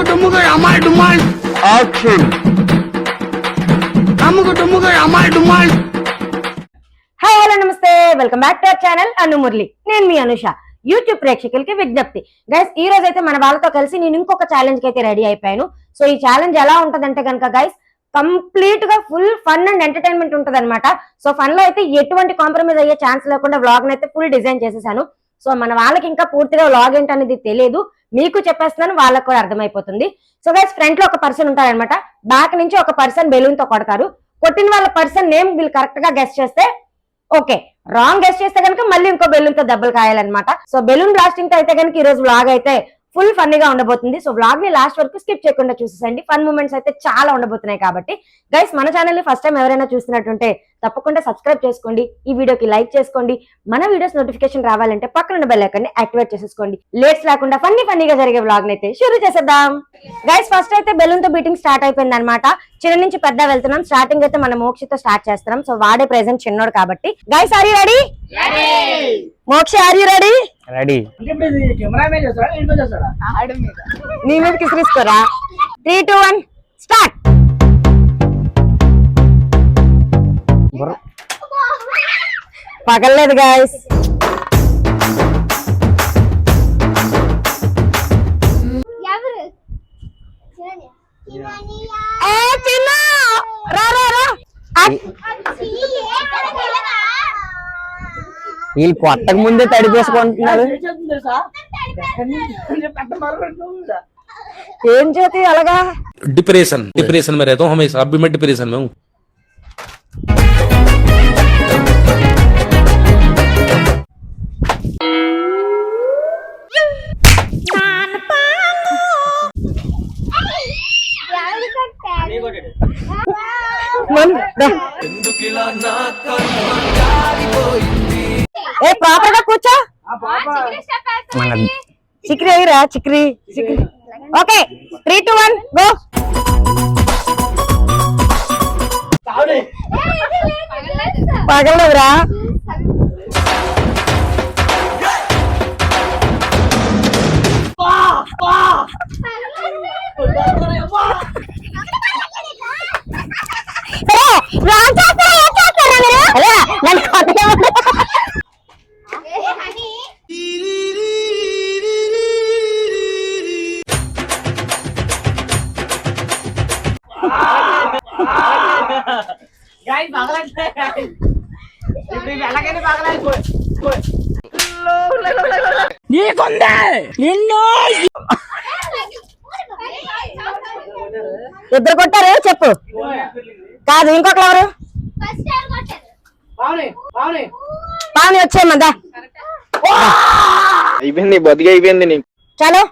Hi hello నమస్తే, welcome back to our channel Anu Murali. నేను మీ అనుష. యూట్యూబ్ ప్రేక్షకులకి విజ్ఞప్తి గైస్, ఈ రోజు అయితే మన వాళ్ళతో కలిసి నేను ఇంకొక ఛాలెంజ్ కి అయితే రెడీ అయిపోయాను. సో ఈ ఛాలెంజ్ ఎలా ఉంటదంటే కనుక గైస్, కంప్లీట్ గా ఫుల్ ఫన్ అండ్ ఎంటర్టైన్మెంట్ ఉంటది అనమాట. సో ఫన్ లో అయితే ఎటువంటి కాంప్రమైజ్ అయ్యే ఛాన్స్ లేకుండా వ్లాగ్ అయితే ఫుల్ డిజైన్ చేసేసాను. సో మన వాళ్ళకి ఇంకా పూర్తిగా వ్లాగ్ ఏంటనేది తెలియదు, మీకు చెప్పేస్తున్నాను, వాళ్ళకి కూడా అర్థమైపోతుంది. సో గైస్, ఫ్రంట్ లో ఒక పర్సన్ ఉంటారనమాట, బ్యాక్ నుంచి ఒక పర్సన్ బెలూన్ తో కొడతారు. కొట్టిన వాళ్ళ పర్సన్ నేమ్ వీళ్ళు కరెక్ట్ గా గెస్ట్ చేస్తే ఓకే, రాంగ్ గెస్ట్ చేస్తే కనుక మళ్ళీ ఇంకో బెలూన్ తో దెబ్బలు కాయాలన్నమాట. సో బెలూన్ బ్లాస్టింగ్ తో అయితే కనుక ఈ రోజు వ్లాగ్ అయితే ఫుల్ ఫన్నీగా ఉండబోతుంది. సో వ్లాగ్ ని లాస్ట్ వరకు స్కిప్ చేయకుండా చూసేసండి, ఫన్ మూమెంట్స్ అయితే చాలా ఉండబోతున్నాయి. కాబట్టి గైస్, మన ఛానల్ ని ఫస్ట్ టైం ఎవరైనా చూస్తున్నట్టుంటే తప్పకుండా సబ్స్క్రైబ్ చేసుకోండి, ఈ వీడియోకి లైక్ చేసుకోండి. మన వీడియోస్ నోటిఫికేషన్ రావాలంటే పక్కన బెల్ ఐకాన్ ని యాక్టివేట్ చేసేసుకోండి. లేట్స్ లేకుండా ఫన్నీగా జరిగే వ్లాగ్ ని అయితే షురూ చేసేద్దాం. గైస్, ఫస్ట్ అయితే బెలూన్ తో బీటింగ్ స్టార్ట్ అయిపోయింది అనమాట. చిన్న నుంచి పెద్ద వెళ్తున్నాం. స్టార్టింగ్ అయితే మనం మోక్షితో స్టార్ట్ చేస్తున్నాం. సో వాడే ప్రెసెంట్ చిన్నోడు కాబట్టి. Guys, are you ready? Moksha, are you ready? Ready. నీ మీద కిసిరిసుకోరా. 3, 2, 1 స్టార్ట్. పగలలేదు గైస్. వీళ్ళు కొట్టక ముందే తడిపేసుకుంటున్నారు. ఏం చేతి అలాగా? डिप्रेशन में रहता हूँ हमेशा, अभी मैं डिप्रेशन में हूँ. ఏ ప్రాపర్ గా కూర్చో. చిక్రీ అయ్యిరా, చిక్రీ. Okay, 3, 2, 1 go. పగలదురా. ఇద్దరు కొట్టారు చెప్పు. కాదు, ఇంకొకరు ఎవరు? పావని వచ్చేయమందా. అయిపోయింది, బతికి అయిపోయింది నీకు. చలో.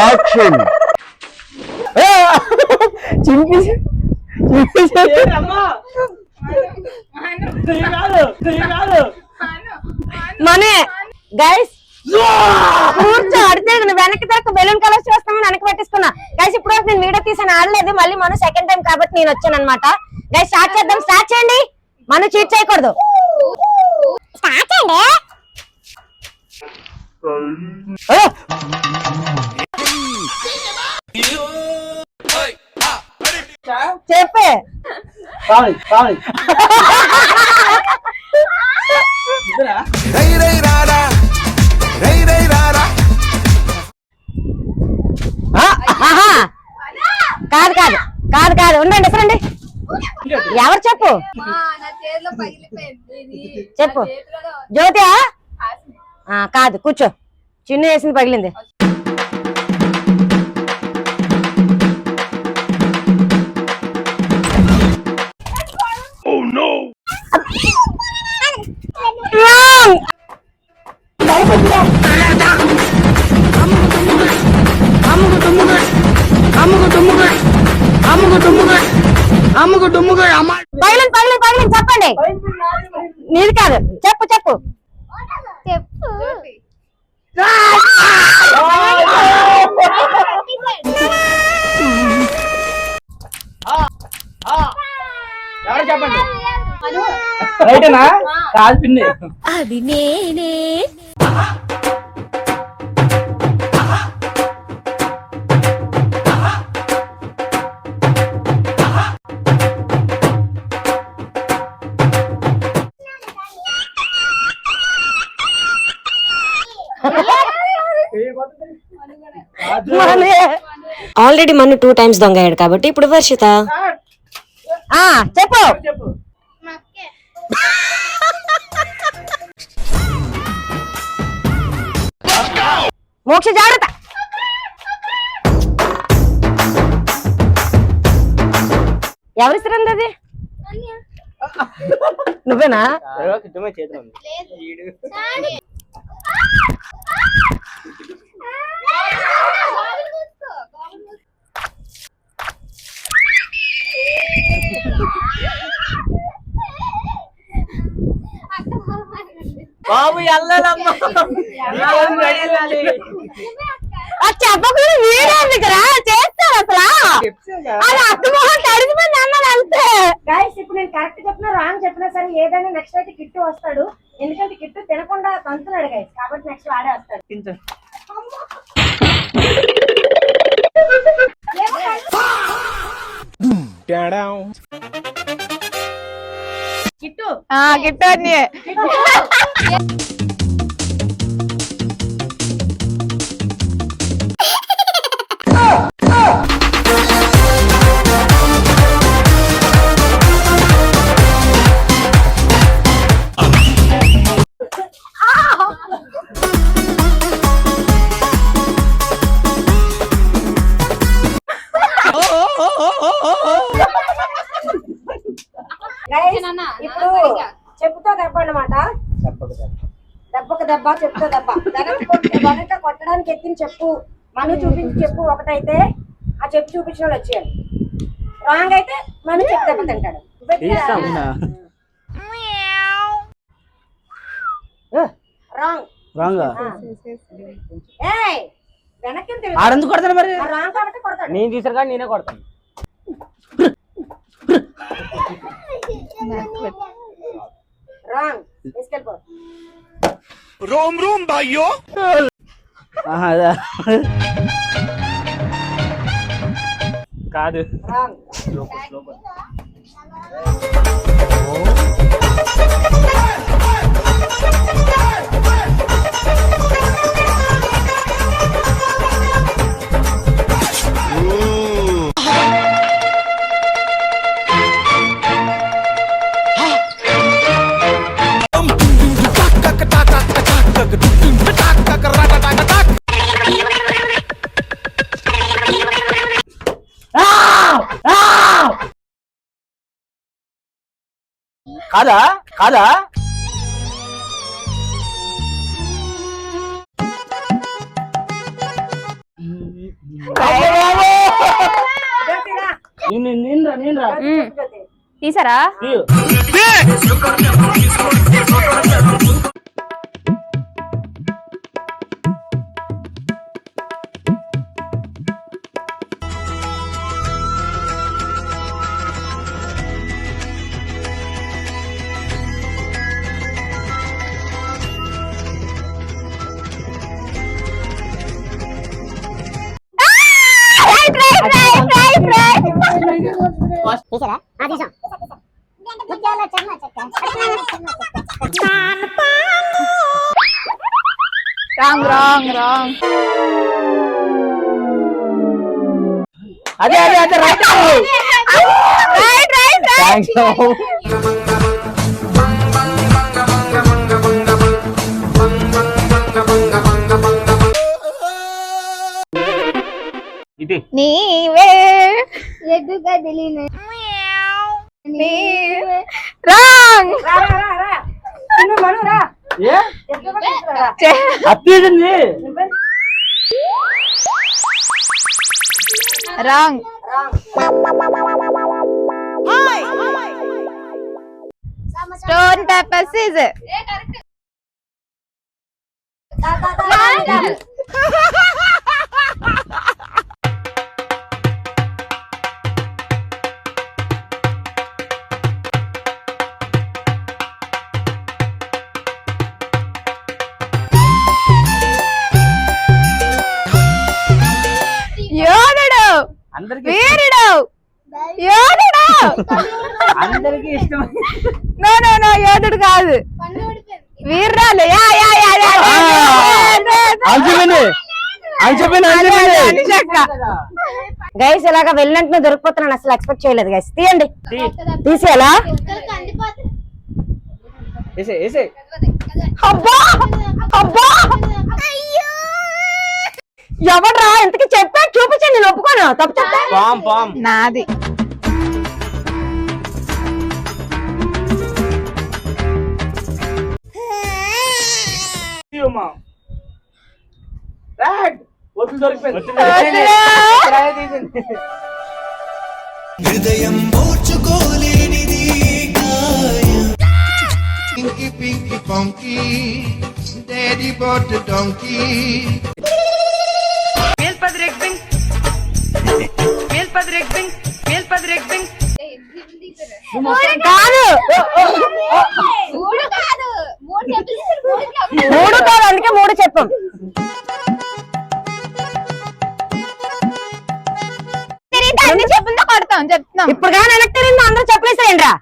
యాక్షన్. మనే గైస్, కూర్చో. అడితే వెనక్కి తిరగ బెలూన్ కలర్స్ చేస్తామని వెనక్కి పెట్టిస్తున్నా. గైస్, ఇప్పుడు నేను వీడియో తీసాను, ఆడలేదు. మళ్ళీ మనం సెకండ్ టైం కాబట్టి నేను వచ్చాను అనమాట. గైస్, స్టార్ట్ చేద్దాం. స్టార్ట్ చేయండి. మనం చీట్ చేయకూడదు. స్టార్ట్ చేయండి. చెప్పే. కాదు కాదు కాదు కాదు, ఉండండి రండి. ఎవరు చెప్పు చెప్పు. జ్యోతి కాదు, కూర్చో. చిన్న వేసింది పగిలింది. పగిలింది చెప్పండి. నీది కాదు, చెప్పు చెప్పు. రైటేనా కాదు పిన్ని. అది నేనే. ఆల్రెడీ మన్ను 2 times దొంగ అయ్యాడు కాబట్టి ఇప్పుడు వర్షిత చెప్పు. చెప్పు. మోక్ష జాగ్రత్త. ఎవరిస్తారండి అది? నువ్వేనా? చేతిలో ఉంది. బాబు వెళ్ళాలమ్మా. చెప్పకుండా వీడియో దగ్గర చేస్తారు అసలు. అది అత్తమోహం తడిచిపోయింది అన్నది అంతే. గైస్ ఇప్పుడు నేను కరెక్ట్ చెప్పినా రాంగ్ చెప్పినా సరే ఏదైనా నెక్స్ట్ అయితే కిట్టు వస్తాడు. ఎందుకంటే కిట్టు తినకుండా తంతున్నాడు గైస్, కాబట్టి నెక్స్ట్ వాడే వస్తాడు. కిట్టు గిట్ట అన్ని ఇప్పుడు చెప్పుతో దెబ్బ అన్నమాట. దెబ్బకు దెబ్బ, చెప్పుతో దెబ్బ. వెనక కొట్టడానికి ఎత్తిన చెప్పు మను చూపించి చెప్పు ఒకటైతే ఆ చెప్పు చూపించిన వాళ్ళు వచ్చేయాలి. రాంగ్ అయితే మను చెప్పు దెబ్బ తింటాడు. రాంగ్ వెనక్కి ఆడెందుకు కొడతాను మరి? రాంగ్ కాబట్టి కొడతాడు. నేను తీసారు కానీ నేనే కొడతాను. రాంగ్ తీసుకెళ్ళిపో. रोम रोम भाइयों కాదు రాంగ్ కాదా కాదా తీసారా? Wrong wrong wrong. అదే అదే అదే రైట్ రైట్ రైట్ థాంక్స్. ఇది నీవే ఎదు కదిలిన నీవే. రాంగ్ మను రా ఏ అత్తేదండి. రాంగ్. Stone paper scissor. అందరికి వీరుడు యోధుడు అందరికి ఇష్టం. నో నో నో యోధుడు కాదు వీర్రాలు ya ya ya ya guys ఇలాగా వెళ్ళినట్టు దొరికిపోతున్నాను, అసలు ఎక్స్పెక్ట్ చేయలేదు గైస్. తీయండి, తీసేయాలా? అబ్బా అబ్బా ఎవడ్రా ఇంతకి చెప్పా? చూపించండి, నేను ఒప్పుకోను. తప్పు చెప్తా నాది హృదయం ఓర్చుకోలేనిది గాయం. Pinky pinky ponky daddy bought donkey. కాదు, మూడు కాదు, అందుకే మూడు చెప్పాం. అన్ని చెప్పులతో కొడతాం చెప్తాం. ఇప్పుడు కానీ వెనక్కి తిరిగింది, అందరూ చెప్పలేసేయండి రా.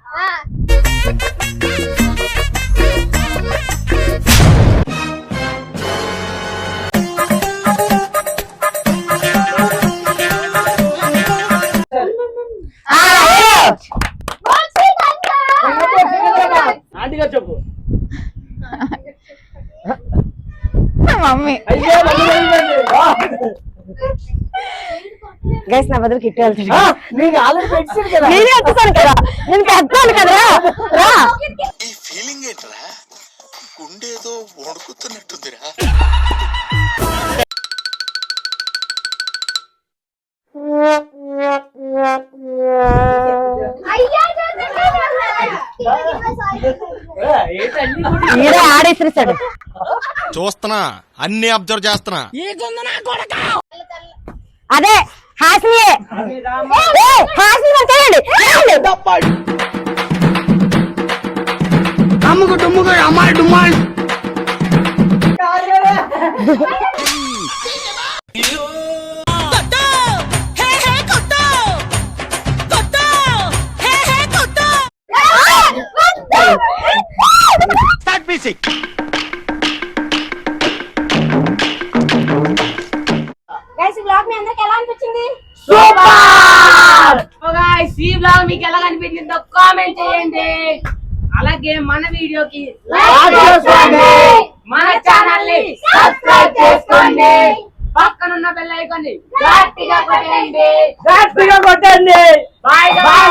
ఆంటీగా చెప్పు. మమ్మీ గైస్ నా బదులు కిట్టి వెళ్తాడు. నీకు ఆల్రెడీ పెట్టాడు కదా. నేనే ఎత్తుతాను కదా, నేను పెద్దాను కదరా. రా ఈ ఫీలింగ్ ఏంట్రా? గుండేదో వణుకుతున్నట్టుందిరా. మీరే ఆడేసిస్తాడు. చూస్తున్నా, అన్ని అబ్జర్వ్ చేస్తున్నా. అదే హాసినియే. హాసిని చేయండి. అమ్ముకు డుమ్ముకు అమ్మాయి డుమ్మాయి. Start music. గైస్ బ్లాగ్ మీ అందరికి ఎలా అనిపించింది? ఈ బ్లాగ్ మీకు ఎలా అనిపించిందో కామెంట్ చేయండి. అలాగే మన వీడియోకి మన ఛానల్ ని సబ్స్క్రైబ్ చేసుకోండి. పక్కనున్న బెల్ ఐకాన్ ని గట్టిగా కొట్టండి. కొట్టండి. Bye bye.